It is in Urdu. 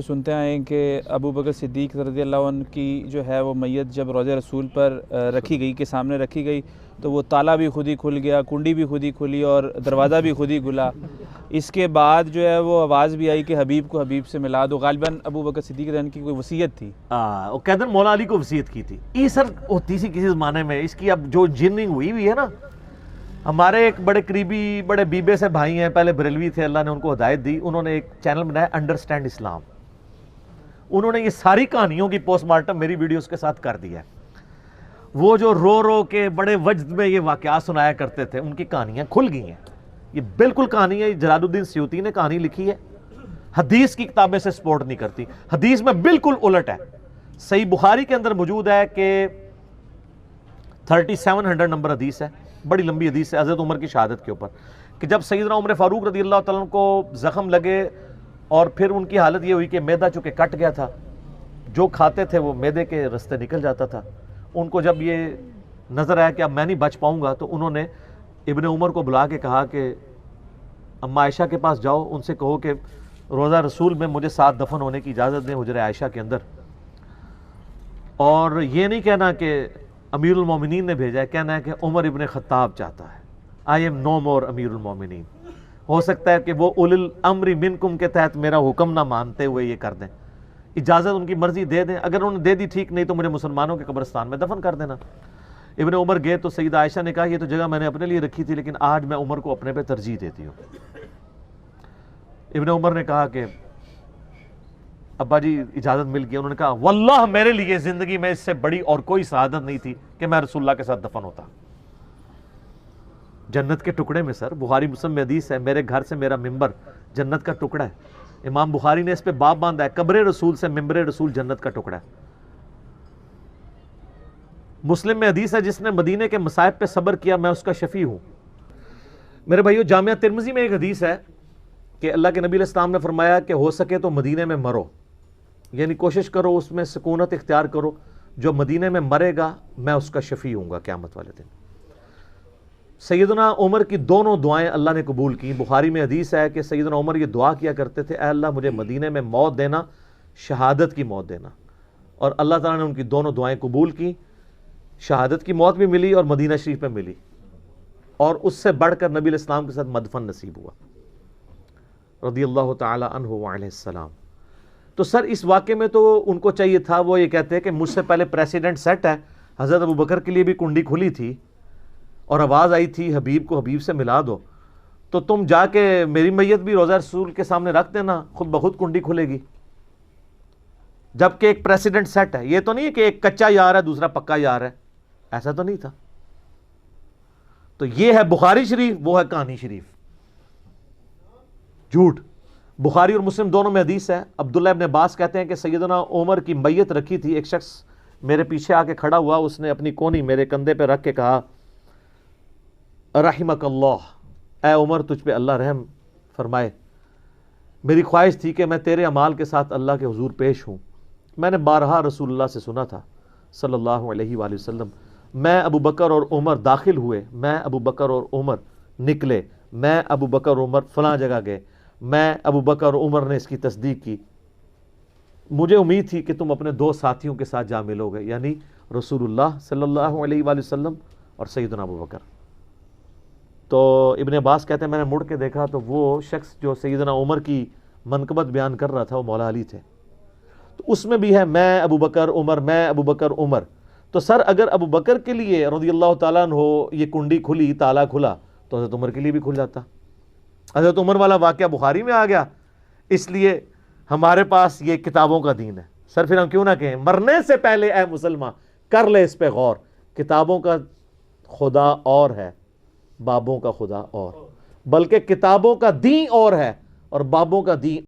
سنتے آئے کہ ابو بکر صدیق رضی اللہ عنہ کی جو ہے وہ میت جب روضہ رسول پر رکھی گئی کے سامنے رکھی گئی تو وہ تالا بھی خود ہی کھل گیا، کنڈی بھی خود ہی کھلی اور دروازہ بھی خود ہی کھلا۔ اس کے بعد جو ہے وہ آواز بھی آئی کہ حبیب کو حبیب سے ملا دو۔ غالباً ابو بکر صدیق رضی اللہ عنہ کی کوئی وصیت تھی، وہ کہتے ہیں مولا علی کو وصیت کی تھی۔ یہ سر ہوتی سی کسی زمانے میں، اس کی اب جو جننگ ہوئی ہے نا، ہمارے ایک بڑے قریبی بڑے بیبے سے بھائی ہیں، پہلے بریلوی تھے، اللہ نے ان کو ہدایت دی، انہوں نے ایک چینل بنایا انڈرسٹینڈ اسلام۔ انہوں نے یہ ساری کہانیوں کی پوسٹ مارٹم میری ویڈیوز کے ساتھ کر دیا ہے۔ وہ جو رو رو کے بڑے وجد میں یہ واقعات سنایا کرتے تھے، ان کی کہانیاں کھل گئی ہیں۔ یہ بالکل کہانی ہے، جلال الدین سیوطی نے کہانی لکھی ہے، حدیث کی کتابیں سے سپورٹ نہیں کرتی، حدیث میں بالکل الٹ ہے۔ صحیح بخاری کے اندر موجود ہے کہ 3700 نمبر حدیث ہے، بڑی لمبی حدیث ہے حضرت عمر کی شہادت کے اوپر، کہ جب سیدنا عمر فاروق رضی اللہ تعالیٰ عنہ کو زخم لگے اور پھر ان کی حالت یہ ہوئی کہ معدہ چونکہ کٹ گیا تھا، جو کھاتے تھے وہ معدے کے رستے نکل جاتا تھا، ان کو جب یہ نظر آیا کہ اب میں نہیں بچ پاؤں گا تو انہوں نے ابن عمر کو بلا کے کہا کہ اما عائشہ کے پاس جاؤ، ان سے کہو کہ روضہ رسول میں مجھے ساتھ دفن ہونے کی اجازت دیں حجرہ عائشہ کے اندر، اور یہ نہیں کہنا کہ امیر المومنین نے بھیجا ہے، کہنا ہے کہ عمر ابن خطاب چاہتا ہے، آئی ایم نو مور امیر المومنین۔ ہو سکتا ہے کہ وہ اولی الامر منکم کے تحت میرا حکم نہ مانتے ہوئے یہ کر دیں، اجازت ان کی مرضی دے دیں، اگر انہوں نے دے دی ٹھیک، نہیں تو مجھے مسلمانوں کے قبرستان میں دفن کر دینا۔ ابن عمر گئے تو سیدہ عائشہ نے کہا یہ تو جگہ میں نے اپنے لیے رکھی تھی، لیکن آج میں عمر کو اپنے پہ ترجیح دیتی ہوں۔ ابن عمر نے کہا کہ ابا جی اجازت مل گئی، انہوں نے کہا واللہ میرے لیے زندگی میں اس سے بڑی اور کوئی سعادت نہیں تھی کہ میں رسول اللہ کے ساتھ دفن ہوتا۔ جنت کے ٹکڑے میں سر، بخاری مسلم میں حدیث ہے، میرے گھر سے میرا ممبر جنت کا ٹکڑا ہے۔ امام بخاری نے اس پہ باب باندھا ہے، قبر رسول سے ممبر رسول جنت کا ٹکڑا ہے۔ مسلم میں حدیث ہے جس نے مدینے کے مصائب پہ صبر کیا میں اس کا شفیع ہوں۔ میرے بھائیو، جامعہ ترمذی میں ایک حدیث ہے کہ اللہ کے نبی علیہ السلام نے فرمایا کہ ہو سکے تو مدینے میں مرو، یعنی کوشش کرو اس میں سکونت اختیار کرو، جو مدینے میں مرے گا میں اس کا شفیع ہوں گا قیامت والے دن۔ سیدنا عمر کی دونوں دعائیں اللہ نے قبول کی۔ بخاری میں حدیث ہے کہ سیدنا عمر یہ دعا کیا کرتے تھے، اے اللہ مجھے مدینے میں موت دینا، شہادت کی موت دینا، اور اللہ تعالیٰ نے ان کی دونوں دعائیں قبول کی، شہادت کی موت بھی ملی اور مدینہ شریف میں ملی، اور اس سے بڑھ کر نبی علیہ السلام کے ساتھ مدفن نصیب ہوا رضی اللہ تعالی عنہ وعلیہ السلام۔ تو سر اس واقعے میں تو ان کو چاہیے تھا، وہ یہ کہتے ہیں کہ مجھ سے پہلے پریسیڈنٹ سیٹ ہے، حضرت ابو بکر کے لیے بھی کنڈی کھلی تھی اور آواز آئی تھی حبیب کو حبیب سے ملا دو، تو تم جا کے میری میت بھی روضہ رسول کے سامنے رکھ دینا، خود بخود کنڈی کھلے گی۔ جبکہ ایک پریسیڈنٹ سیٹ ہے، یہ تو نہیں ہے کہ ایک کچا یار ہے دوسرا پکا یار ہے، ایسا تو نہیں تھا۔ تو یہ ہے بخاری شریف، وہ ہے کہانی شریف، جھوٹ۔ بخاری اور مسلم دونوں میں حدیث ہے، عبداللہ ابن عباس کہتے ہیں کہ سیدنا عمر کی میت رکھی تھی، ایک شخص میرے پیچھے آ کے کھڑا ہوا، اس نے اپنی کونی میرے کندھے پہ رکھ کے کہا رحمک اللہ، اے عمر تجھ پہ اللہ رحم فرمائے، میری خواہش تھی کہ میں تیرے اعمال کے ساتھ اللہ کے حضور پیش ہوں۔ میں نے بارہا رسول اللہ سے سنا تھا صلی اللہ علیہ وآلہ وسلم، میں ابو بکر اور عمر داخل ہوئے، میں ابو بکر اور عمر نکلے، میں ابو بکر اور عمر فلاں جگہ گئے، میں ابو بکر اور عمر نے اس کی تصدیق کی، مجھے امید تھی کہ تم اپنے دو ساتھیوں کے ساتھ جا ملو گے، یعنی رسول اللہ صلی اللہ علیہ وآلہ وسلم اور سیدنا ابو بکر۔ تو ابن عباس کہتے ہیں میں نے مڑ کے دیکھا تو وہ شخص جو سیدنا عمر کی منقبت بیان کر رہا تھا وہ مولا علی تھے۔ تو اس میں بھی ہے میں ابو بکر عمر، میں ابو بکر عمر۔ تو سر اگر ابو بکر کے لیے رضی اللہ تعالیٰ عنہ یہ کنڈی کھلی، تالا کھلا، تو حضرت عمر کے لیے بھی کھل جاتا۔ حضرت عمر والا واقعہ بخاری میں آ گیا، اس لیے ہمارے پاس یہ کتابوں کا دین ہے۔ سر پھر ہم کیوں نہ کہیں مرنے سے پہلے اے مسلمان کر لے اس پہ غور، کتابوں کا خدا اور ہے، بابوں کا خدا اور، بلکہ کتابوں کا دین اور ہے اور بابوں کا دین